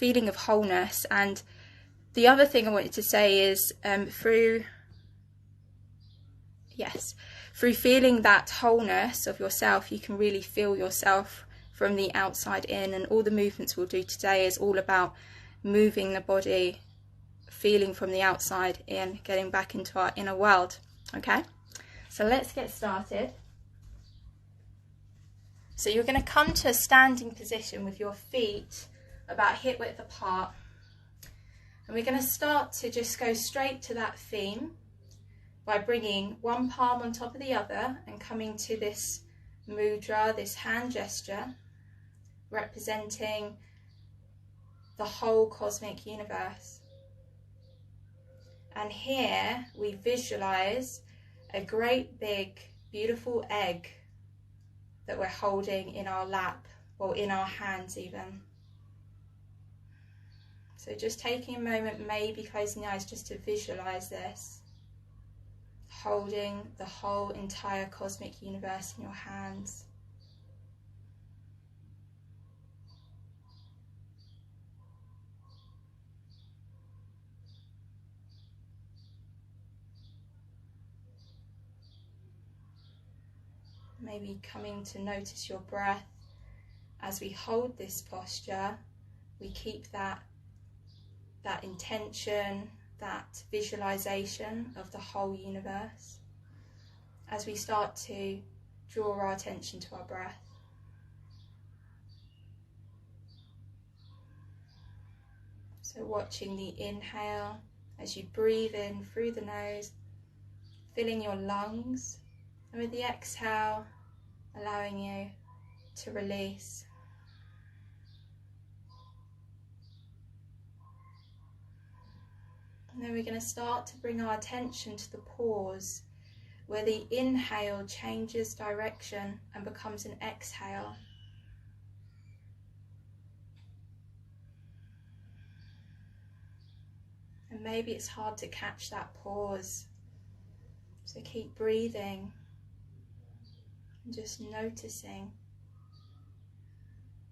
feeling of wholeness. And the other thing I wanted to say is through feeling that wholeness of yourself, you can really feel yourself from the outside in. And all the movements we'll do today is all about moving the body, feeling from the outside in, getting back into our inner world. Okay, so let's get started. So you're going to come to a standing position with your feet about hip width apart, and we're going to start to just go straight to that theme by bringing one palm on top of the other and coming to this mudra, this hand gesture, representing the whole cosmic universe. And here we visualize a great big beautiful egg that we're holding in our lap, or in our hands even. So just taking a moment, maybe closing the eyes, just to visualize this, holding the whole entire cosmic universe in your hands. Maybe coming to notice your breath. As we hold this posture, we keep that intention, that visualization of the whole universe, as we start to draw our attention to our breath. So watching the inhale as you breathe in through the nose, filling your lungs, and with the exhale, allowing you to release. And then we're going to start to bring our attention to the pause, where the inhale changes direction and becomes an exhale. And maybe it's hard to catch that pause, so keep breathing and just noticing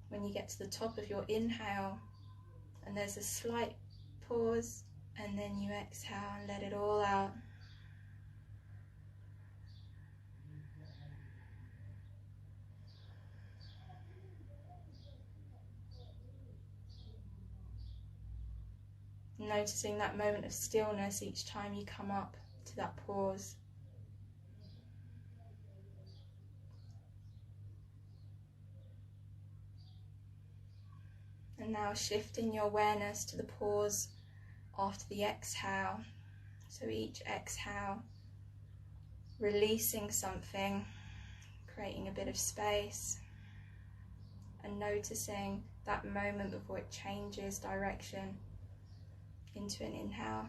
when you get to the top of your inhale and there's a slight pause, and then you exhale and let it all out. Noticing that moment of stillness each time you come up to that pause. And now shifting your awareness to the pause after the exhale. So each exhale, releasing something, creating a bit of space, and noticing that moment before it changes direction into an inhale.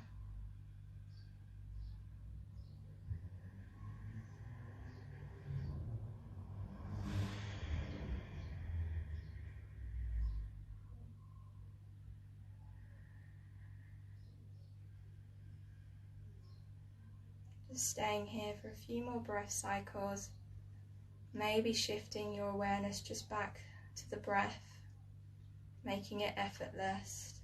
Just staying here for a few more breath cycles, maybe shifting your awareness just back to the breath, making it effortless.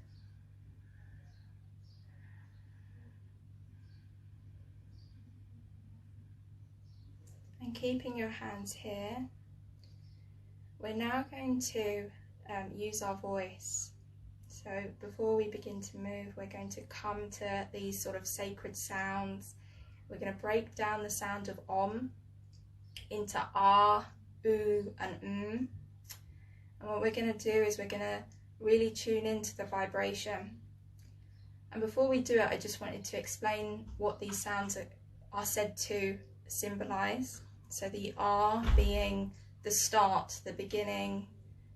And keeping your hands here, we're now going to use our voice. So before we begin to move, we're going to come to these sort of sacred sounds. We're going to break down the sound of Om into Ah, Oo and And what we're going to do is we're going to really tune into the vibration. And before we do it, I just wanted to explain what these sounds are said to symbolize. So the Ah being the start, the beginning,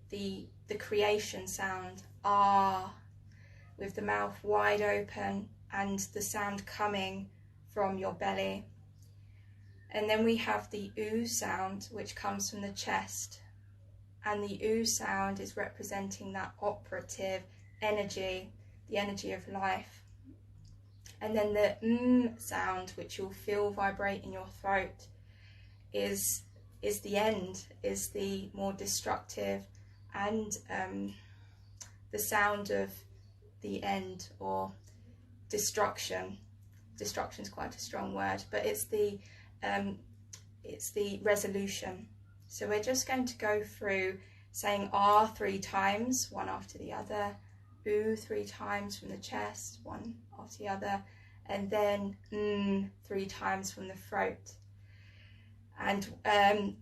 the creation sound, Ah, with the mouth wide open and the sound coming from your belly. And then we have the Oo sound, which comes from the chest. And the Oo sound is representing that operative energy, the energy of life. And then the sound, which you'll feel vibrate in your throat, is the end, is the more destructive and the sound of the end, or destruction. Destruction is quite a strong word, but it's the resolution. So we're just going to go through saying ah 3 times, one after the other, oo 3 times from the chest, one after the other, and then 3 times from the throat. And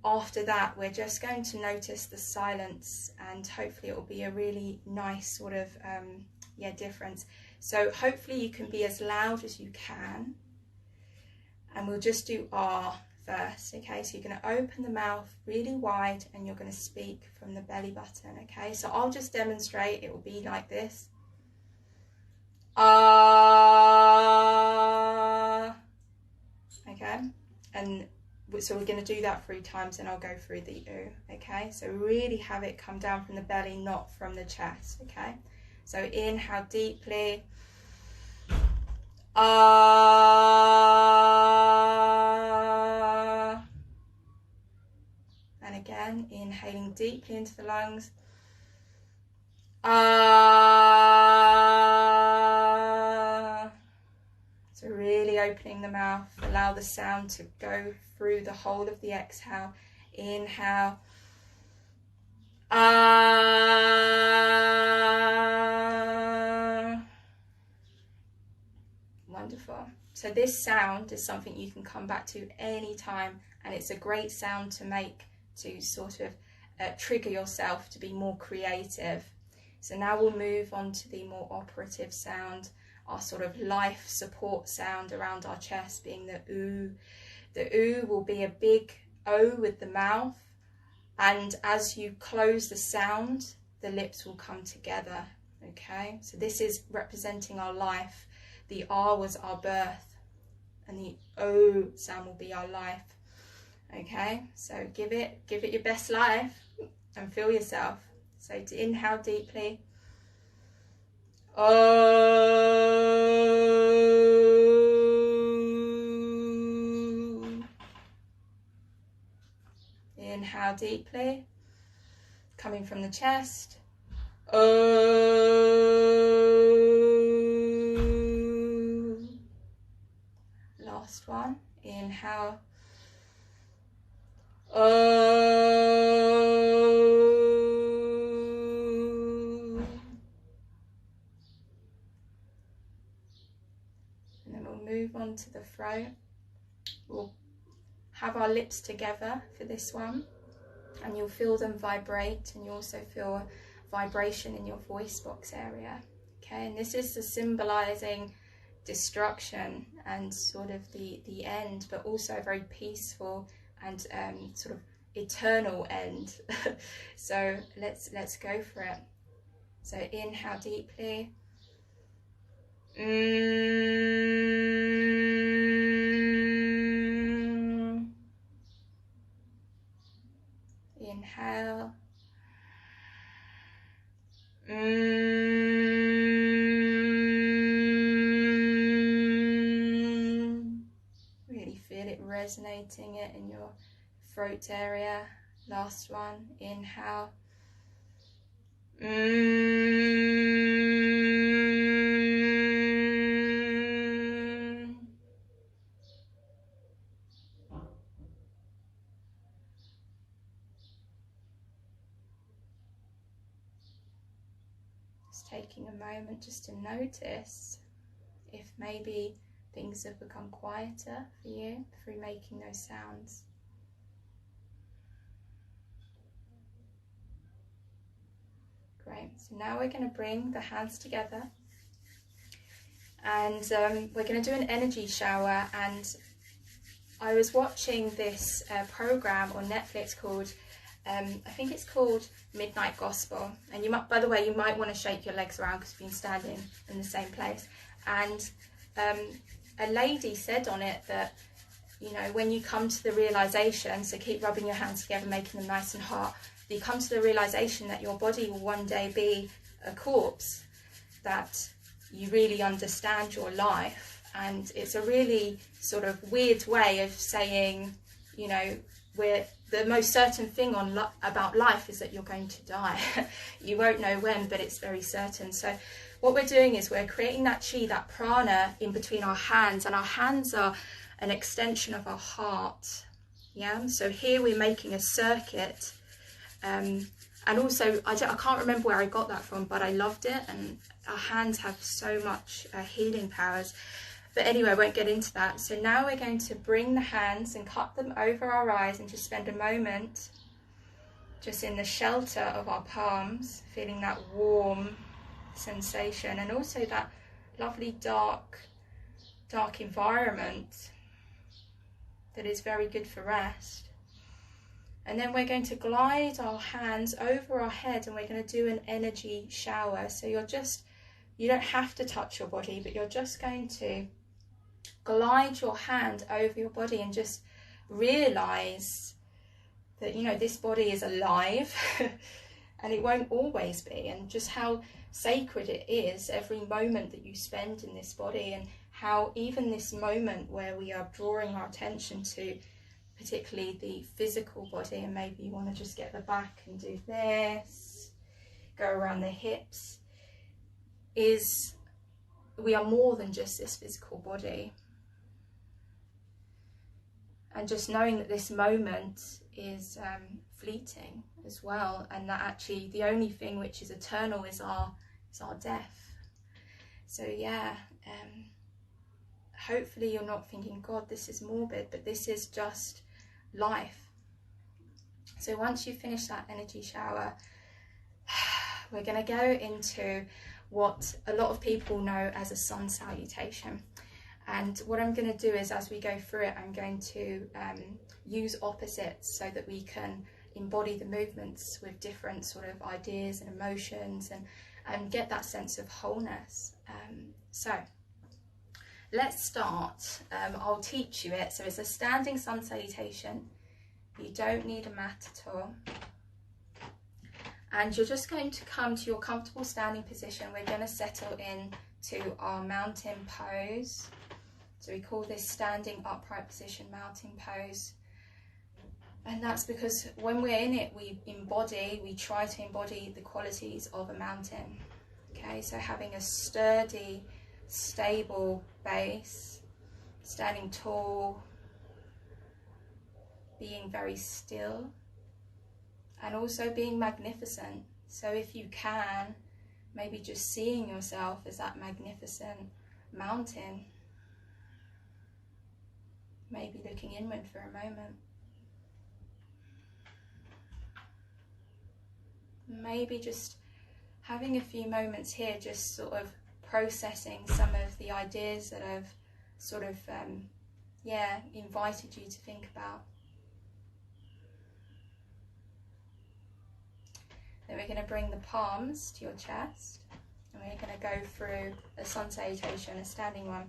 after that, we're just going to notice the silence, and hopefully it will be a really nice sort of difference. So hopefully you can be as loud as you can, and we'll just do ah first. Okay, so you're going to open the mouth really wide and you're going to speak from the belly button. Okay, so I'll just demonstrate. It will be like this. Ah. Okay, and so we're going to do that 3 times, and I'll go through the oo. Okay, so really have it come down from the belly, not from the chest. Okay, so inhale deeply. Ah. And again, inhaling deeply into the lungs. Ah. So really opening the mouth, allow the sound to go through the whole of the exhale. Inhale. Ah. Wonderful. So this sound is something you can come back to any time, and it's a great sound to make to sort of trigger yourself to be more creative. So now we'll move on to the more operative sound, our sort of life support sound around our chest, being the oo. The oo will be a big O with the mouth, and as you close the sound, the lips will come together. Okay, so this is representing our life. The R was our birth, and the O sound will be our life. Okay, so give it your best life and feel yourself. So to inhale deeply. Oh. Inhale deeply, coming from the chest. Oh. Last one. Inhale. Oh. And then we'll move on to the throat. We'll have our lips together for this one, and you'll feel them vibrate, and you also feel vibration in your voice box area. Okay, and this is the symbolizing destruction and sort of the end, but also a very peaceful and sort of eternal end. So let's go for it. So inhale deeply. Inhale. Really feel it resonating it in your throat area. Last one. Inhale. Just taking a moment just to notice if maybe things have become quieter for you through making those sounds. Great, so now we're going to bring the hands together, and we're going to do an energy shower. And I was watching this program on Netflix called, I think it's called Midnight Gospel, and you might, by the way, you might want to shake your legs around because you've been standing in the same place. And a lady said on it that, you know, when you come to the realization, so keep rubbing your hands together, making them nice and hot, you come to the realization that your body will one day be a corpse, that you really understand your life. And it's a really sort of weird way of saying, you know, we're the most certain thing about life is that you're going to die. You won't know when, but it's very certain. So what we're doing is we're creating that chi, that prana in between our hands, and our hands are an extension of our heart. Yeah, so here we're making a circuit, and also I can't remember where I got that from, but I loved it, and our hands have so much healing powers. But anyway, I won't get into that. So now we're going to bring the hands and cup them over our eyes and just spend a moment just in the shelter of our palms, feeling that warm sensation, and also that lovely dark environment that is very good for rest. And then we're going to glide our hands over our head, and we're going to do an energy shower. So you don't have to touch your body, but you're just going to glide your hand over your body and just realize that, you know, this body is alive and it won't always be, and just how sacred it is every moment that you spend in this body, and how even this moment where we are drawing our attention to particularly the physical body, and maybe you want to just get the back and do this, go around the hips, is we are more than just this physical body. And just knowing that this moment is fleeting as well, and that actually the only thing which is eternal is our death. So yeah, hopefully you're not thinking, God, this is morbid, but this is just life. So once you finish that energy shower, we're going to go into what a lot of people know as a sun salutation. And what I'm going to do is, as we go through it, I'm going to use opposites so that we can embody the movements with different sort of ideas and emotions, and get that sense of wholeness. So let's start. I'll teach you it. So it's a standing sun salutation. You don't need a mat at all. And you're just going to come to your comfortable standing position. We're going to settle in to our mountain pose. So we call this standing upright position mountain pose. And that's because when we're in it, we try to embody the qualities of a mountain. Okay, so having a sturdy, stable base, standing tall, being very still, and also being magnificent. So if you can, maybe just seeing yourself as that magnificent mountain. Maybe looking inward for a moment. Maybe just having a few moments here, just sort of processing some of the ideas that have sort of, invited you to think about. Then we're going to bring the palms to your chest, and we're going to go through a sun salutation, a standing one.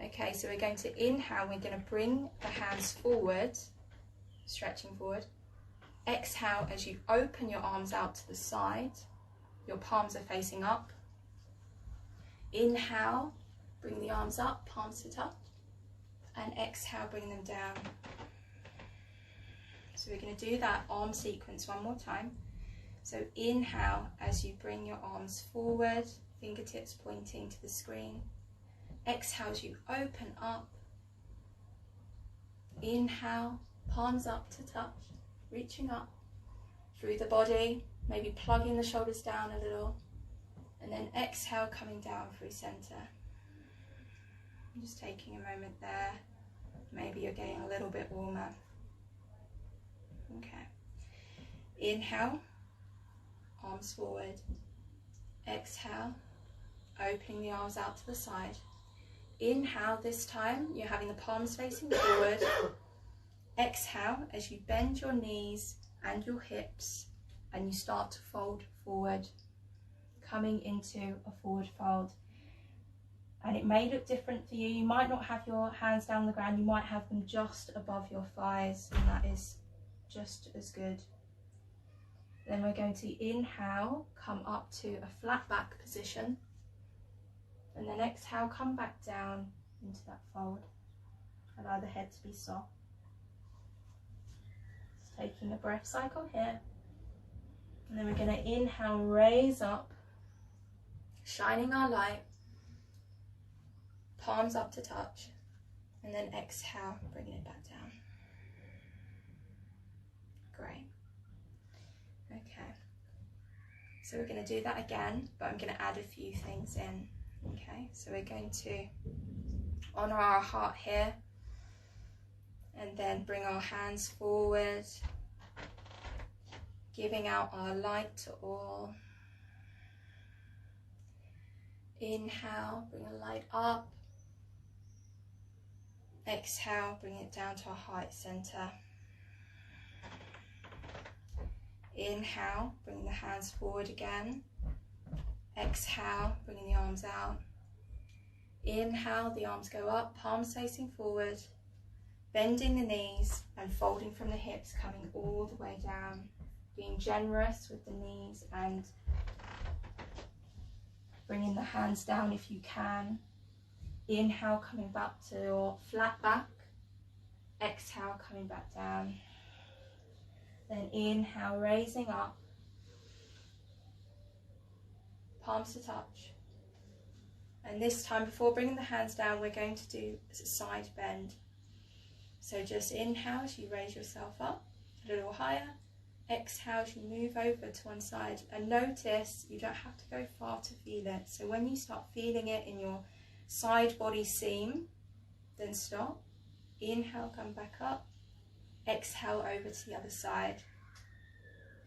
Okay, so we're going to inhale, we're going to bring the hands forward, stretching forward. Exhale as you open your arms out to the side, your palms are facing up. Inhale, bring the arms up, palms to touch, and exhale, bring them down. So we're going to do that arm sequence one more time. So inhale as you bring your arms forward, fingertips pointing to the screen. Exhale as you open up. Inhale, palms up to touch, reaching up through the body, maybe plugging the shoulders down a little. And then exhale, coming down through center. Just taking a moment there. Maybe you're getting a little bit warmer. Okay. Inhale, arms forward. Exhale, opening the arms out to the side. Inhale, this time you're having the palms facing forward. Exhale as you bend your knees and your hips, and you start to fold forward, coming into a forward fold. And it may look different for you. You might not have your hands down on the ground, you might have them just above your thighs, and that is just as good. Then we're going to inhale, come up to a flat back position. And then exhale, come back down into that fold. Allow the head to be soft. Taking a breath cycle here. And then we're going to inhale, raise up, shining our light, palms up to touch, and then exhale, bringing it back down. Great. Okay. So we're going to do that again, but I'm going to add a few things in. Okay, so we're going to honour our heart here, and then bring our hands forward, giving out our light to all. Inhale, bring the light up. Exhale, bring it down to our heart center. Inhale, bring the hands forward again. Exhale, bringing the arms out. Inhale, the arms go up, palms facing forward, bending the knees and folding from the hips, coming all the way down. Being generous with the knees and bringing the hands down if you can. Inhale, coming back to your flat back. Exhale, coming back down. Then inhale, raising up. Palms to touch. And this time, before bringing the hands down, we're going to do a side bend. So just inhale as you raise yourself up a little higher. Exhale as you move over to one side. And notice you don't have to go far to feel it. So when you start feeling it in your side body seam, then stop. Inhale, come back up. Exhale over to the other side.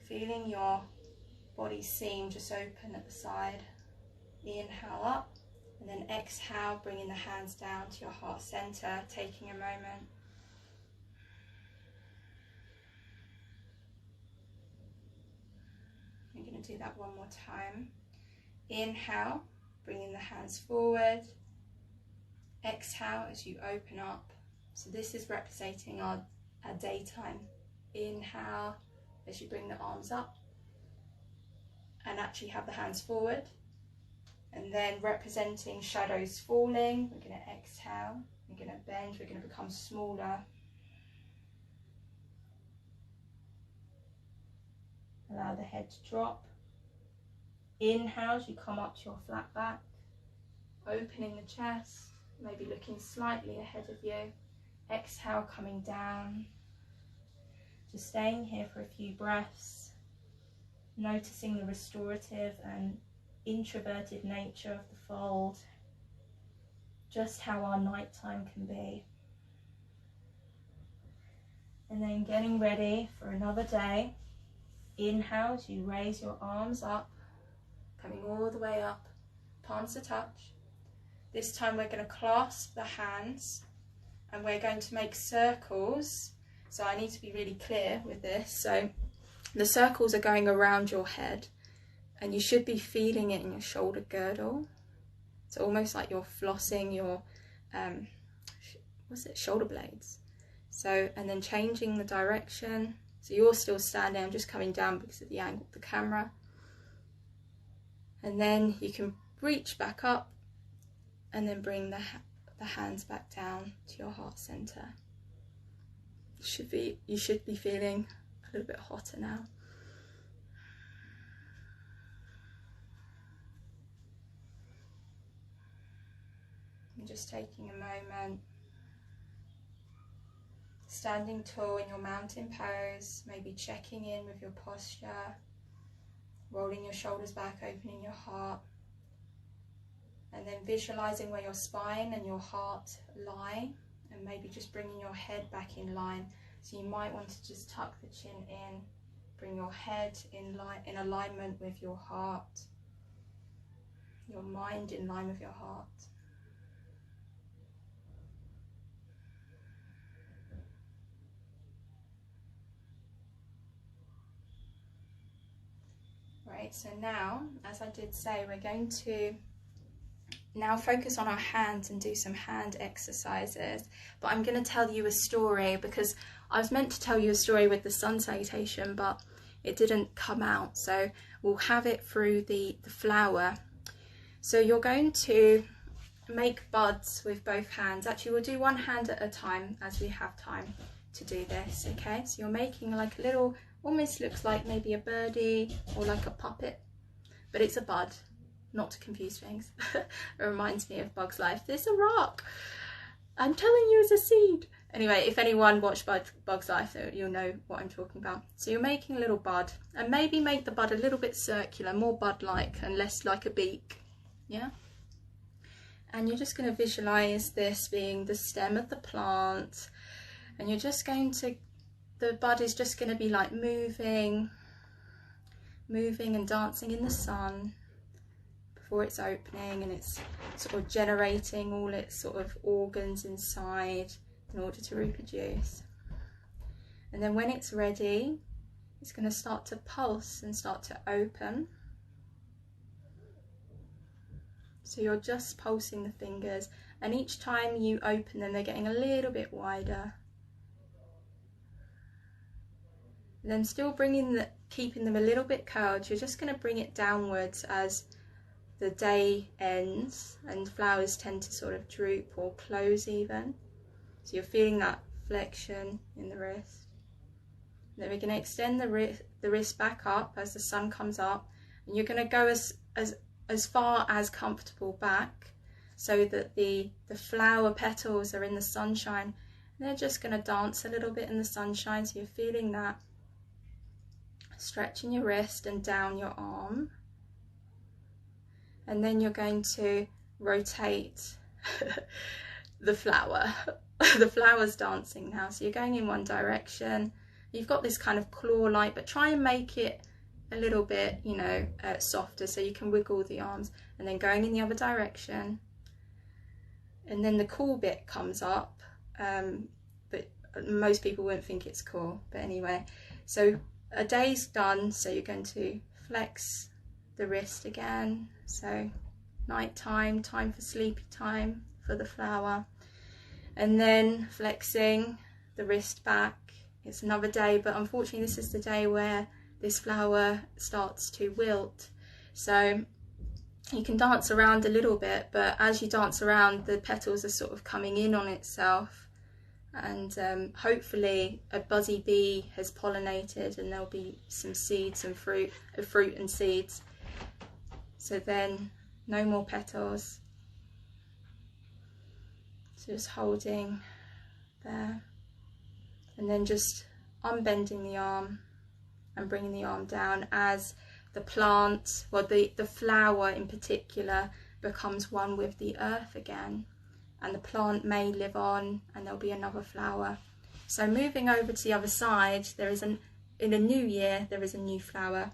Feeling your body seam just open at the side. Inhale up. And then exhale, bringing the hands down to your heart center, taking a moment. We're going to do that one more time. Inhale, bringing the hands forward. Exhale as you open up. So this is representing our daytime. Inhale as you bring the arms up and actually have the hands forward. And then representing shadows falling, we're going to exhale, we're going to bend, we're going to become smaller. Allow the head to drop. Inhale as you come up to your flat back, opening the chest, maybe looking slightly ahead of you. Exhale, coming down. Just staying here for a few breaths, noticing the restorative and introverted nature of the fold, just how our nighttime can be. And then getting ready for another day. Inhale as you raise your arms up, coming all the way up, palms to touch. This time we're going to clasp the hands and we're going to make circles. So I need to be really clear with this. So the circles are going around your head and you should be feeling it in your shoulder girdle. It's almost like you're flossing your, shoulder blades. So, and then changing the direction. So you're still standing, I'm just coming down because of the angle of the camera. And then you can reach back up and then bring the hands back down to your heart center. You should be feeling a little bit hotter now. And just taking a moment, standing tall in your mountain pose, maybe checking in with your posture, rolling your shoulders back, opening your heart, and then visualizing where your spine and your heart lie, and maybe just bringing your head back in line. So you might want to just tuck the chin in, bring your head in alignment with your heart, your mind in line with your heart. Right, so now, as I did say, we're going to now focus on our hands and do some hand exercises. But I'm going to tell you a story because I was meant to tell you a story with the sun salutation, but it didn't come out. So we'll have it through the flower. So you're going to make buds with both hands. Actually, we'll do one hand at a time as we have time. to do this. Okay, so you're making like a little, almost looks like maybe a birdie or like a puppet, but it's a bud, not to confuse things. It reminds me of Bug's Life. There's a rock, I'm telling you, it's a seed. Anyway, if anyone watched Bug's Life, you'll know what I'm talking about. So you're making a little bud, and maybe make the bud a little bit circular, more bud-like and less like a beak. Yeah. And you're just going to visualize this being the stem of the plant, and you're just going to, the bud is just going to be like moving and dancing in the sun before it's opening, and it's sort of generating all its sort of organs inside in order to reproduce. And then when it's ready, it's going to start to pulse and start to open. So you're just pulsing the fingers, and each time you open them, they're getting a little bit wider. And then still keeping them a little bit curled, you're just going to bring it downwards as the day ends, and flowers tend to sort of droop or close even. So you're feeling that flexion in the wrist. And then we're going to extend the wrist back up as the sun comes up, and you're going to go as far as comfortable back, so that the flower petals are in the sunshine. And they're just going to dance a little bit in the sunshine, so you're feeling that. Stretching your wrist and down your arm. And then you're going to rotate the flower. The flower's dancing now, so you're going in one direction. You've got this kind of claw-like, but try and make it a little bit, you know, softer, so you can wiggle the arms. And then going in the other direction. And then the cool bit comes up, but most people won't think it's cool. But anyway, so a day's done, so you're going to flex the wrist again. So night time for sleepy time for the flower, and then flexing the wrist back. It's another day, but unfortunately this is the day where this flower starts to wilt. So you can dance around a little bit, but as you dance around, the petals are sort of coming in on itself, and hopefully a buzzy bee has pollinated, and there'll be some seeds and fruit and seeds. So then no more petals, so just holding there, and then just unbending the arm and bringing the arm down as the plant, well the flower in particular, becomes one with the earth again, and the plant may live on, and there'll be another flower. So moving over to the other side, in a new year there is a new flower.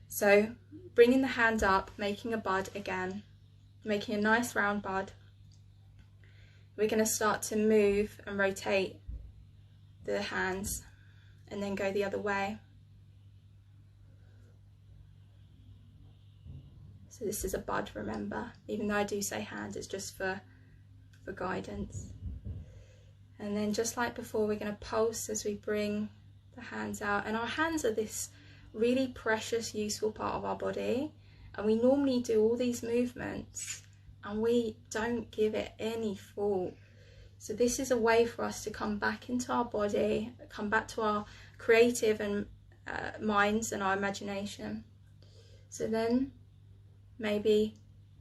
So bringing the hand up, making a bud again, making a nice round bud. We're going to start to move and rotate the hands, and then go the other way. So this is a bud, remember, even though I do say hand, it's just for guidance. And then just like before, we're going to pulse as we bring the hands out, and our hands are this really precious, useful part of our body, and we normally do all these movements and we don't give it any thought. So this is a way for us to come back into our body, come back to our creative and minds and our imagination. So then maybe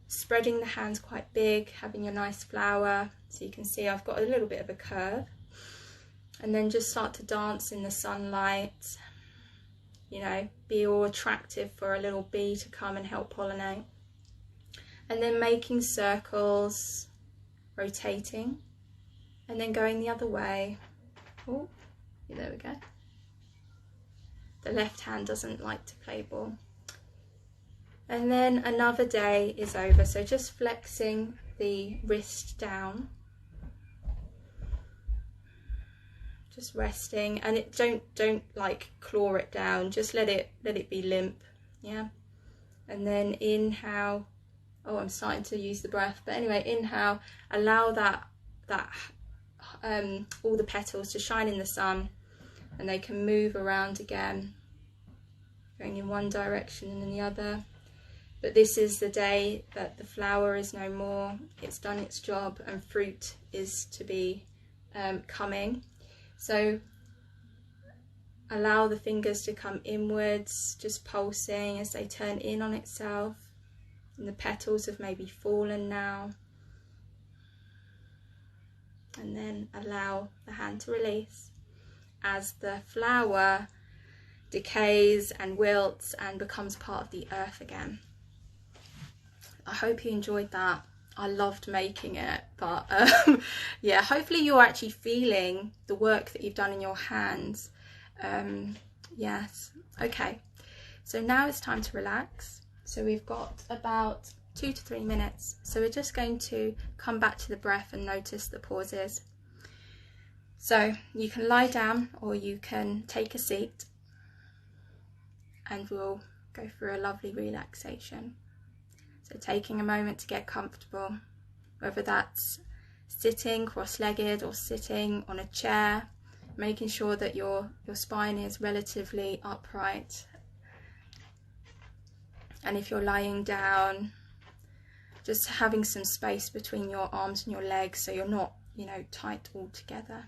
spreading the hands quite big, having a nice flower, so you can see I've got a little bit of a curve, and then just start to dance in the sunlight, you know, be all attractive for a little bee to come and help pollinate. And then making circles, rotating, and then going the other way. Oh, there we go. The left hand doesn't like to play ball. And then another day is over, so just flexing the wrist down, just resting, and it don't like claw it down, just let it be limp. Yeah. And then inhale. Oh, I'm starting to use the breath, but anyway, inhale, allow that all the petals to shine in the sun, and they can move around again, going in one direction and in the other. But this is the day that the flower is no more, it's done its job, and fruit is to be coming. So allow the fingers to come inwards, just pulsing as they turn in on itself. And the petals have maybe fallen now. And then allow the hand to release as the flower decays and wilts and becomes part of the earth again. I hope you enjoyed that. I loved making it, but yeah, hopefully you're actually feeling the work that you've done in your hands. Yes, okay, so now it's time to relax. So we've got about 2 to 3 minutes, so we're just going to come back to the breath and notice the pauses. So you can lie down or you can take a seat, and we'll go through a lovely relaxation. So taking a moment to get comfortable, whether that's sitting cross-legged or sitting on a chair, making sure that your spine is relatively upright. And if you're lying down, just having some space between your arms and your legs so you're not, tight all together.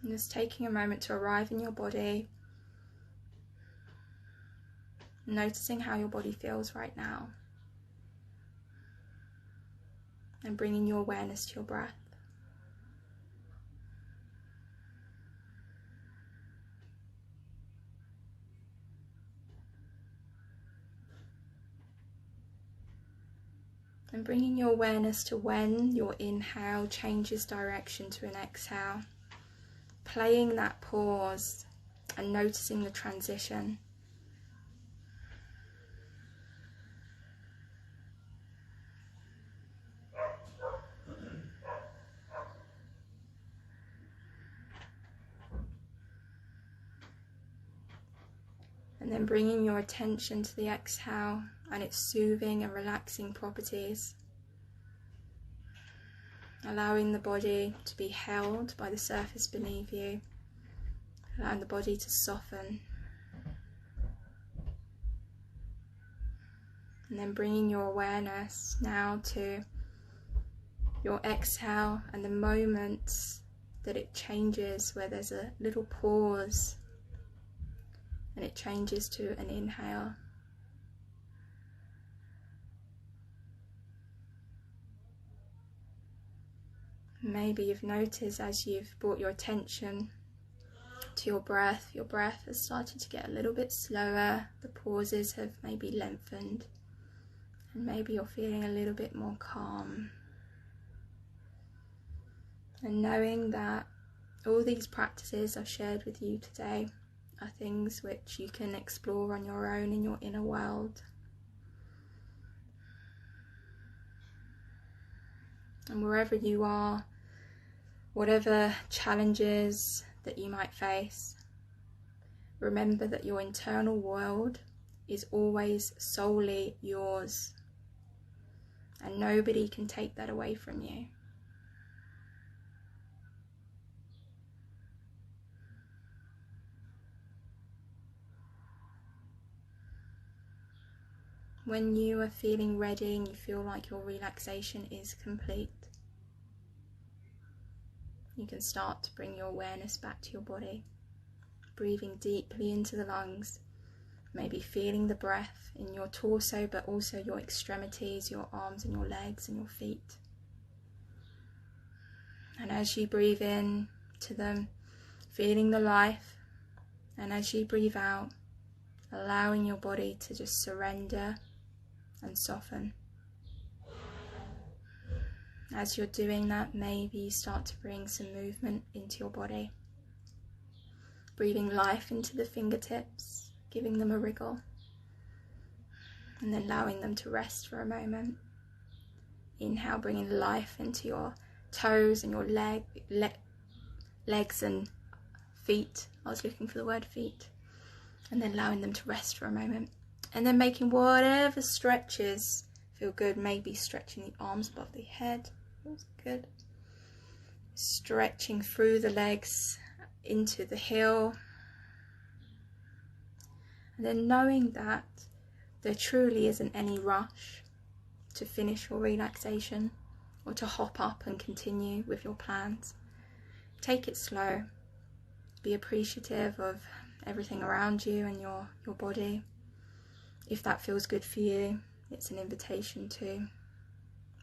And just taking a moment to arrive in your body, noticing how your body feels right now, and bringing your awareness to your breath. And bringing your awareness to when your inhale changes direction to an exhale. Playing that pause and noticing the transition. And then bringing your attention to the exhale and its soothing and relaxing properties. Allowing the body to be held by the surface beneath you. Allowing the body to soften. And then bringing your awareness now to your exhale and the moments that it changes, where there's a little pause and it changes to an inhale. Maybe you've noticed as you've brought your attention to your breath has started to get a little bit slower, the pauses have maybe lengthened, and maybe you're feeling a little bit more calm. And knowing that all these practices I've shared with you today are things which you can explore on your own in your inner world. And wherever you are, whatever challenges that you might face, remember that your internal world is always solely yours, and nobody can take that away from you. When you are feeling ready and you feel like your relaxation is complete, you can start to bring your awareness back to your body, breathing deeply into the lungs, maybe feeling the breath in your torso, but also your extremities, your arms and your legs and your feet. And as you breathe in to them, feeling the life, and as you breathe out, allowing your body to just surrender and soften. As you're doing that, maybe you start to bring some movement into your body. Breathing life into the fingertips, giving them a wriggle, and then allowing them to rest for a moment. Inhale, bringing life into your toes and your legs and feet. I was looking for the word feet. And then allowing them to rest for a moment. And then making whatever stretches feel good. Maybe stretching the arms above the head. Feels good. Stretching through the legs into the heel. And then knowing that there truly isn't any rush to finish your relaxation or to hop up and continue with your plans. Take it slow. Be appreciative of everything around you and your body. If that feels good for you, it's an invitation to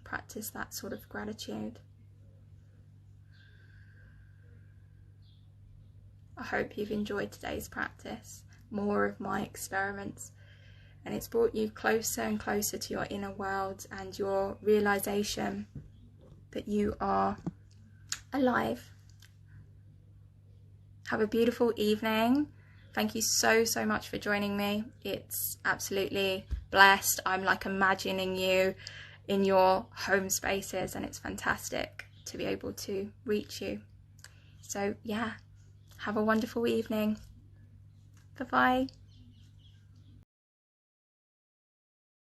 practice that sort of gratitude. I hope you've enjoyed today's practice, more of my experiments, and it's brought you closer and closer to your inner world and your realization that you are alive. Have a beautiful evening. Thank you so much for joining me. It's absolutely blessed. I'm like imagining you in your home spaces, and it's fantastic to be able to reach you. So yeah, have a wonderful evening. Bye-bye.